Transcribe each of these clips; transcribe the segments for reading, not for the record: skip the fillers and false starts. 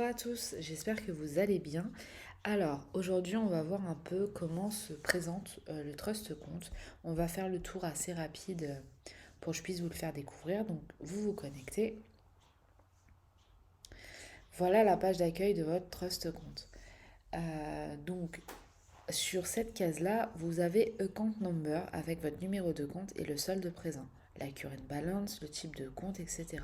à tous, j'espère que vous allez bien. Alors, aujourd'hui, on va voir un peu comment se présente le Trust Compte. On va faire le tour assez rapide pour que je puisse vous le faire découvrir. Donc, vous vous connectez. Voilà la page d'accueil de votre Trust Compte. Donc, sur cette case-là, vous avez Account Number avec votre numéro de compte et le solde présent, la current balance, le type de compte, etc.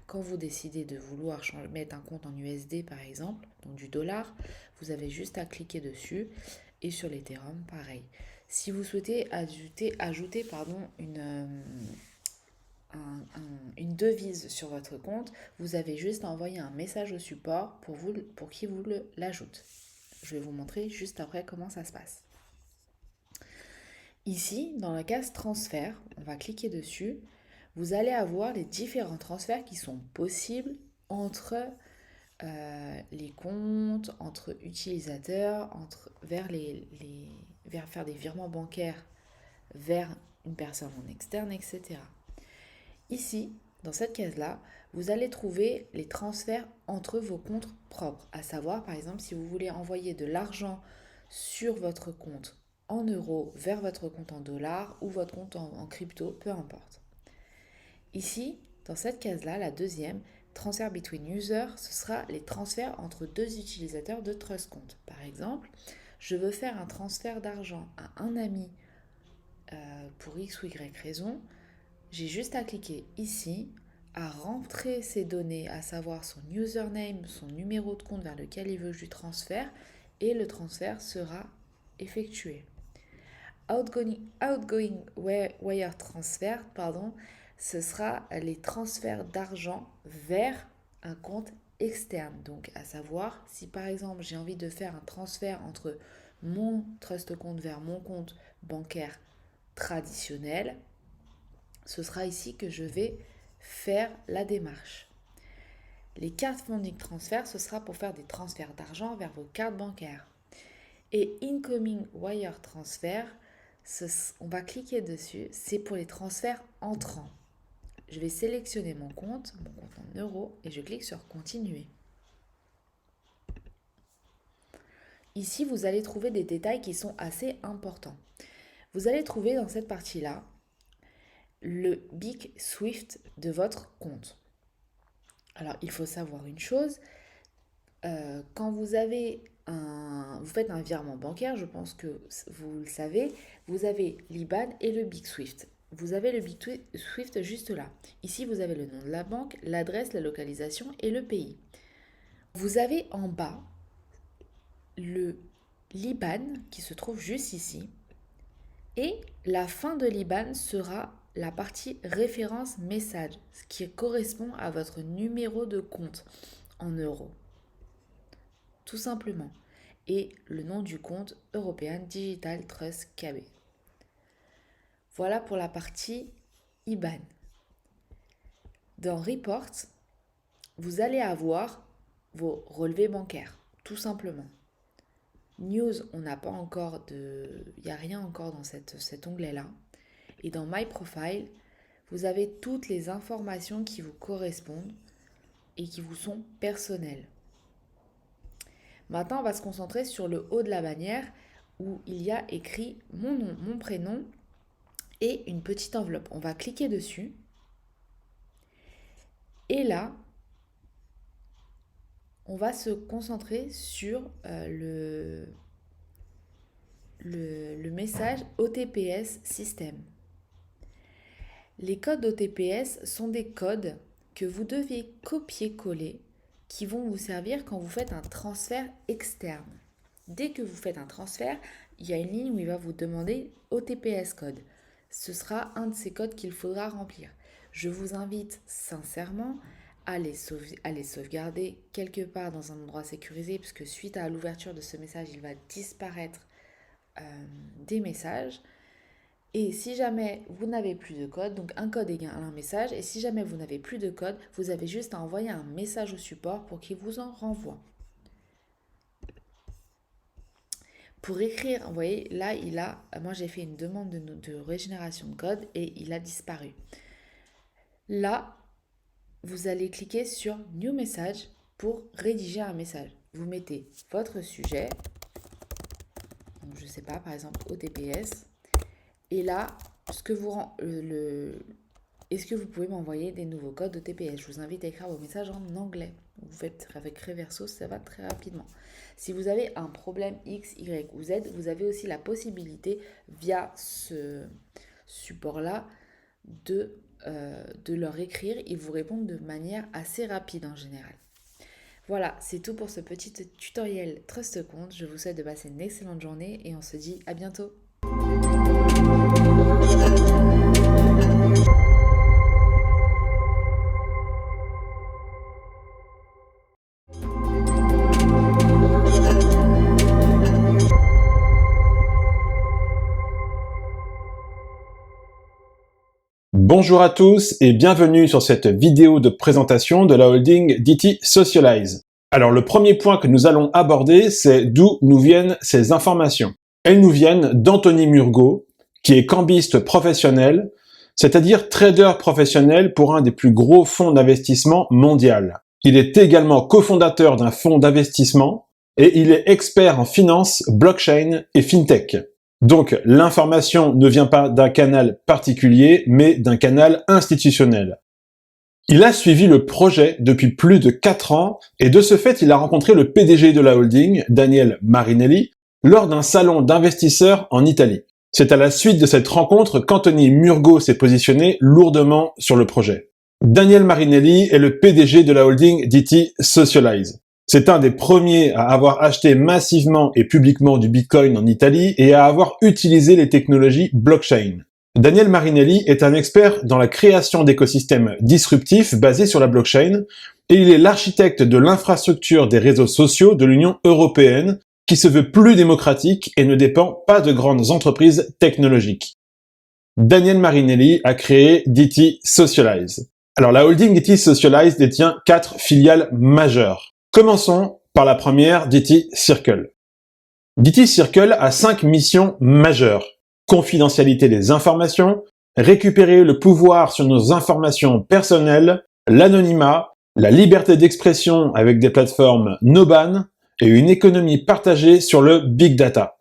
Quand vous décidez de vouloir mettre un compte en USD par exemple, donc du dollar, vous avez juste à cliquer dessus et sur l'Ethereum, pareil. Si vous souhaitez ajouter une devise sur votre compte, vous avez juste à envoyer un message au support pour qu'il vous l'ajoute. Je vais vous montrer juste après comment ça se passe. Ici, dans la case transfert, on va cliquer dessus. Vous allez avoir les différents transferts qui sont possibles entre les comptes, entre utilisateurs, vers faire des virements bancaires vers une personne en externe, etc. Ici, dans cette case-là, vous allez trouver les transferts entre vos comptes propres, à savoir par exemple si vous voulez envoyer de l'argent sur votre compte en euros vers votre compte en dollars ou votre compte en crypto, peu importe. Ici, dans cette case-là, la deuxième, transfert between users, ce sera les transferts entre deux utilisateurs de Trust Compte. Par exemple, je veux faire un transfert d'argent à un ami pour X ou Y raison, j'ai juste à cliquer ici, à rentrer ses données, à savoir son username, son numéro de compte vers lequel il veut que je lui transfère, et le transfert sera effectué. Outgoing wire transfer, ce sera les transferts d'argent vers un compte externe. Donc, à savoir, si par exemple j'ai envie de faire un transfert entre mon trust compte vers mon compte bancaire traditionnel, ce sera ici que je vais faire la démarche. Les cartes funding transfer, ce sera pour faire des transferts d'argent vers vos cartes bancaires. Et incoming wire transfer, on va cliquer dessus, c'est pour les transferts entrants. Je vais sélectionner mon compte en euros, et je clique sur continuer. Ici, vous allez trouver des détails qui sont assez importants. Vous allez trouver dans cette partie-là le Big Swift de votre compte. Alors, il faut savoir une chose, quand vous faites un virement bancaire, je pense que vous le savez, vous avez l'IBAN et le Big Swift. Vous avez le Big Swift juste là. Ici, vous avez le nom de la banque, l'adresse, la localisation et le pays. Vous avez en bas le l'IBAN qui se trouve juste ici. Et la fin de l'IBAN sera la partie référence message, ce qui correspond à votre numéro de compte en euros. Tout simplement. Et le nom du compte European Digital Trust KB. Voilà pour la partie IBAN. Dans Report, vous allez avoir vos relevés bancaires, tout simplement. News, on n'a pas encore il n'y a rien encore dans cet onglet-là. Et dans My Profile, vous avez toutes les informations qui vous correspondent et qui vous sont personnelles. Maintenant, on va se concentrer sur le haut de la bannière où il y a écrit mon nom, mon prénom et une petite enveloppe. On va cliquer dessus. Et là, on va se concentrer sur le message OTPS système. Les codes OTPS sont des codes que vous devez copier-coller qui vont vous servir quand vous faites un transfert externe. Dès que vous faites un transfert, il y a une ligne où il va vous demander OTPS code. Ce sera un de ces codes qu'il faudra remplir. Je vous invite sincèrement à les sauvegarder quelque part dans un endroit sécurisé, puisque suite à l'ouverture de ce message, il va disparaître des messages. Et si jamais vous n'avez plus de code, donc un code égale un message, et si jamais vous n'avez plus de code, vous avez juste à envoyer un message au support pour qu'il vous en renvoie. Pour écrire, vous voyez, là, moi j'ai fait une demande de régénération de code et il a disparu. Là, vous allez cliquer sur New Message pour rédiger un message. Vous mettez votre sujet, donc je ne sais pas, par exemple OTPS, et là, est-ce que vous pouvez m'envoyer des nouveaux codes OTPS? Je vous invite à écrire vos messages en anglais. Vous faites avec Reverso, ça va très rapidement. Si vous avez un problème X, Y ou Z, vous avez aussi la possibilité, via ce support-là, de leur écrire. Ils vous répondent de manière assez rapide en général. Voilà, c'est tout pour ce petit tutoriel TrustCompte. Je vous souhaite de passer une excellente journée et on se dit à bientôt. Bonjour à tous et bienvenue sur cette vidéo de présentation de la holding DT Socialize. Alors le premier point que nous allons aborder, c'est d'où nous viennent ces informations. Elles nous viennent d'Anthony Murgot, qui est cambiste professionnel, c'est-à-dire trader professionnel pour un des plus gros fonds d'investissement mondial. Il est également cofondateur d'un fonds d'investissement et il est expert en finance, blockchain et fintech. Donc, l'information ne vient pas d'un canal particulier, mais d'un canal institutionnel. Il a suivi le projet depuis plus de 4 ans, et de ce fait, il a rencontré le PDG de la holding, Daniel Marinelli, lors d'un salon d'investisseurs en Italie. C'est à la suite de cette rencontre qu'Anthony Murgot s'est positionné lourdement sur le projet. Daniel Marinelli est le PDG de la holding DT Socialize. C'est un des premiers à avoir acheté massivement et publiquement du Bitcoin en Italie et à avoir utilisé les technologies blockchain. Daniel Marinelli est un expert dans la création d'écosystèmes disruptifs basés sur la blockchain et il est l'architecte de l'infrastructure des réseaux sociaux de l'Union européenne qui se veut plus démocratique et ne dépend pas de grandes entreprises technologiques. Daniel Marinelli a créé DT Socialize. Alors la holding DT Socialize détient 4 filiales majeures. Commençons par la première, DT Circle. DT Circle a 5 missions majeures. Confidentialité des informations, récupérer le pouvoir sur nos informations personnelles, l'anonymat, la liberté d'expression avec des plateformes no ban et une économie partagée sur le big data.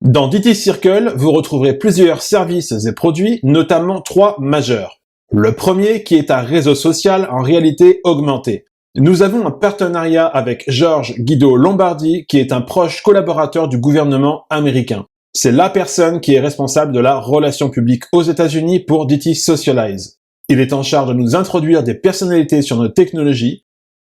Dans DT Circle, vous retrouverez plusieurs services et produits, notamment 3 majeurs. Le premier qui est un réseau social en réalité augmentée. Nous avons un partenariat avec George Guido Lombardi, qui est un proche collaborateur du gouvernement américain. C'est la personne qui est responsable de la relation publique aux États-Unis pour DT Socialize. Il est en charge de nous introduire des personnalités sur nos technologies,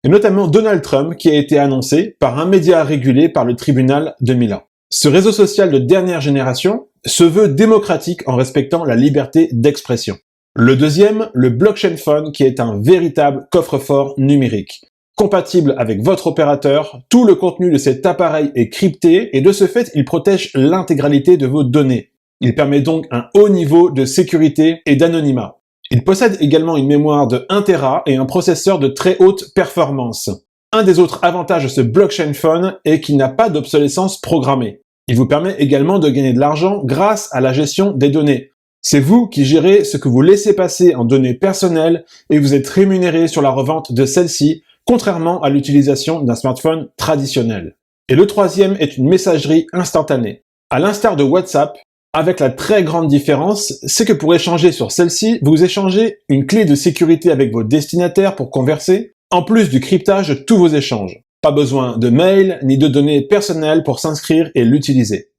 et notamment Donald Trump, qui a été annoncé par un média régulé par le tribunal de Milan. Ce réseau social de dernière génération se veut démocratique en respectant la liberté d'expression. Le deuxième, le Blockchain Phone, qui est un véritable coffre-fort numérique. Compatible avec votre opérateur, tout le contenu de cet appareil est crypté et de ce fait, il protège l'intégralité de vos données. Il permet donc un haut niveau de sécurité et d'anonymat. Il possède également une mémoire de 1 Tera et un processeur de très haute performance. Un des autres avantages de ce Blockchain Phone est qu'il n'a pas d'obsolescence programmée. Il vous permet également de gagner de l'argent grâce à la gestion des données. C'est vous qui gérez ce que vous laissez passer en données personnelles et vous êtes rémunéré sur la revente de celles-ci, contrairement à l'utilisation d'un smartphone traditionnel. Et le troisième est une messagerie instantanée. À l'instar de WhatsApp, avec la très grande différence, c'est que pour échanger sur celle-ci, vous échangez une clé de sécurité avec vos destinataires pour converser, en plus du cryptage de tous vos échanges. Pas besoin de mail ni de données personnelles pour s'inscrire et l'utiliser.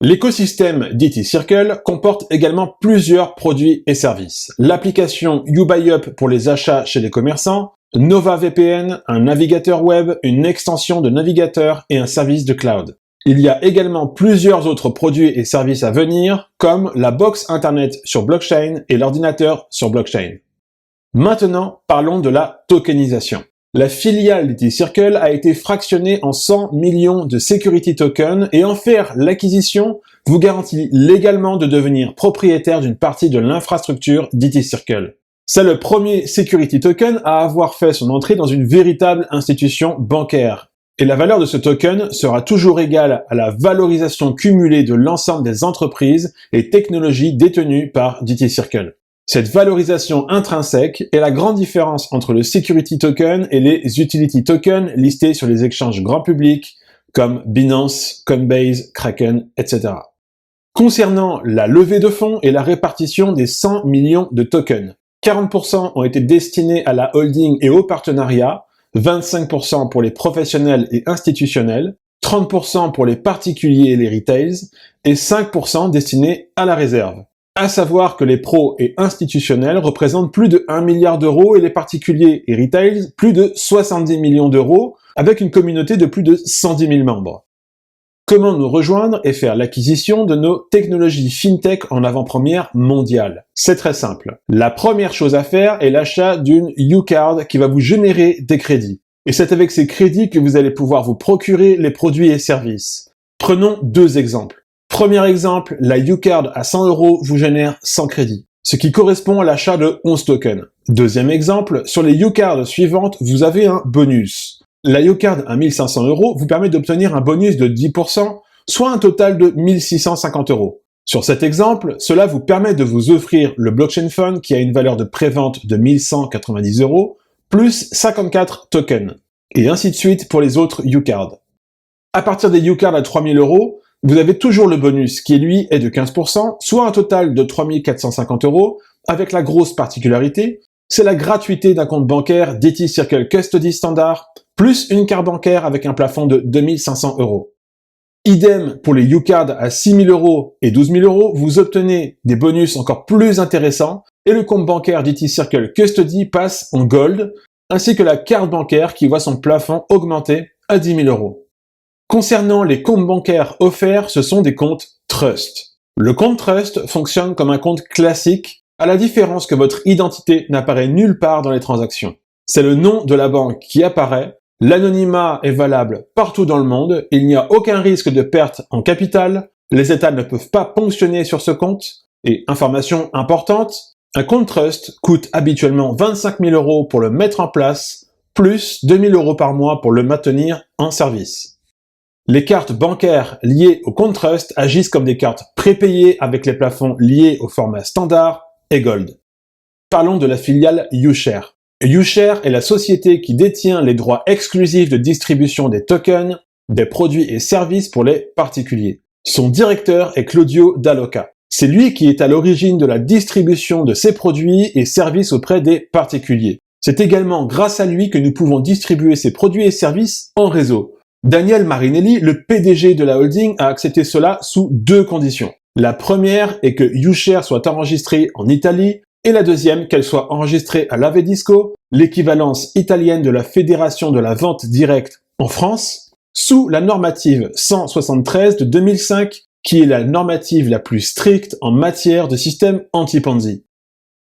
L'écosystème DT Circle comporte également plusieurs produits et services. L'application YouBuyUp pour les achats chez les commerçants, Nova VPN, un navigateur web, une extension de navigateur et un service de cloud. Il y a également plusieurs autres produits et services à venir, comme la box internet sur blockchain et l'ordinateur sur blockchain. Maintenant, parlons de la tokenisation. La filiale DT Circle a été fractionnée en 100 millions de security tokens et en faire l'acquisition vous garantit légalement de devenir propriétaire d'une partie de l'infrastructure DT Circle. C'est le premier security token à avoir fait son entrée dans une véritable institution bancaire. Et la valeur de ce token sera toujours égale à la valorisation cumulée de l'ensemble des entreprises et technologies détenues par DT Circle. Cette valorisation intrinsèque est la grande différence entre le security token et les utility tokens listés sur les exchanges grand public comme Binance, Coinbase, Kraken, etc. Concernant la levée de fonds et la répartition des 100 millions de tokens, 40% ont été destinés à la holding et au partenariat, 25% pour les professionnels et institutionnels, 30% pour les particuliers et les retails, et 5% destinés à la réserve. À savoir que les pros et institutionnels représentent plus de 1 milliard d'euros et les particuliers et retails plus de 70 millions d'euros, avec une communauté de plus de 110 000 membres. Comment nous rejoindre et faire l'acquisition de nos technologies FinTech en avant-première mondiale? C'est très simple. La première chose à faire est l'achat d'une UCard qui va vous générer des crédits. Et c'est avec ces crédits que vous allez pouvoir vous procurer les produits et services. Prenons 2 exemples. Premier exemple, la UCard à 100 € vous génère 100 crédits, ce qui correspond à l'achat de 11 tokens. Deuxième exemple, sur les UCard suivantes, vous avez un bonus. La UCard à 1500 € vous permet d'obtenir un bonus de 10%, soit un total de 1650 €. Sur cet exemple, cela vous permet de vous offrir le Blockchain Fund qui a une valeur de prévente de 1190 €, plus 54 tokens, et ainsi de suite pour les autres UCard. À partir des UCard à 3000 €, vous avez toujours le bonus qui, lui, est de 15%, soit un total de 3450 €, avec la grosse particularité, c'est la gratuité d'un compte bancaire DT Circle Custody Standard, plus une carte bancaire avec un plafond de 2500 €. Idem pour les UCard à 6000 € et 12 000 €, vous obtenez des bonus encore plus intéressants et le compte bancaire DT Circle Custody passe en Gold, ainsi que la carte bancaire qui voit son plafond augmenter à 10 000 €. Concernant les comptes bancaires offerts, ce sont des comptes Trust. Le compte Trust fonctionne comme un compte classique, à la différence que votre identité n'apparaît nulle part dans les transactions. C'est le nom de la banque qui apparaît, l'anonymat est valable partout dans le monde, il n'y a aucun risque de perte en capital, les États ne peuvent pas ponctionner sur ce compte, et information importante, un compte Trust coûte habituellement 25 000 € pour le mettre en place, plus 2 000 € par mois pour le maintenir en service. Les cartes bancaires liées au compte Trust agissent comme des cartes prépayées avec les plafonds liés au format standard et Gold. Parlons de la filiale UShare. UShare est la société qui détient les droits exclusifs de distribution des tokens, des produits et services pour les particuliers. Son directeur est Claudio Dall'Oca. C'est lui qui est à l'origine de la distribution de ces produits et services auprès des particuliers. C'est également grâce à lui que nous pouvons distribuer ces produits et services en réseau. Daniel Marinelli, le PDG de la holding, a accepté cela sous 2 conditions. La première est que UShare soit enregistrée en Italie, et la deuxième qu'elle soit enregistrée à l'Avedisco, l'équivalence italienne de la Fédération de la vente directe en France, sous la normative 173 de 2005, qui est la normative la plus stricte en matière de système anti-Ponzi.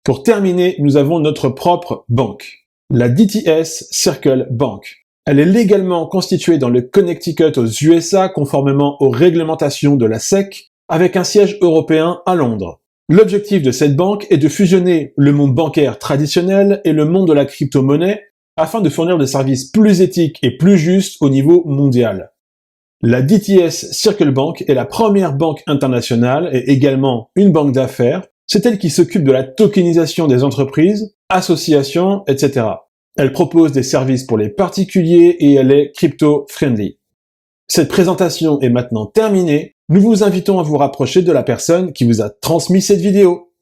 Pour terminer, nous avons notre propre banque, la DTS Circle Bank. Elle est légalement constituée dans le Connecticut aux USA conformément aux réglementations de la SEC, avec un siège européen à Londres. L'objectif de cette banque est de fusionner le monde bancaire traditionnel et le monde de la crypto-monnaie afin de fournir des services plus éthiques et plus justes au niveau mondial. La DTS Circle Bank est la première banque internationale et également une banque d'affaires. C'est elle qui s'occupe de la tokenisation des entreprises, associations, etc. Elle propose des services pour les particuliers et elle est crypto-friendly. Cette présentation est maintenant terminée. Nous vous invitons à vous rapprocher de la personne qui vous a transmis cette vidéo.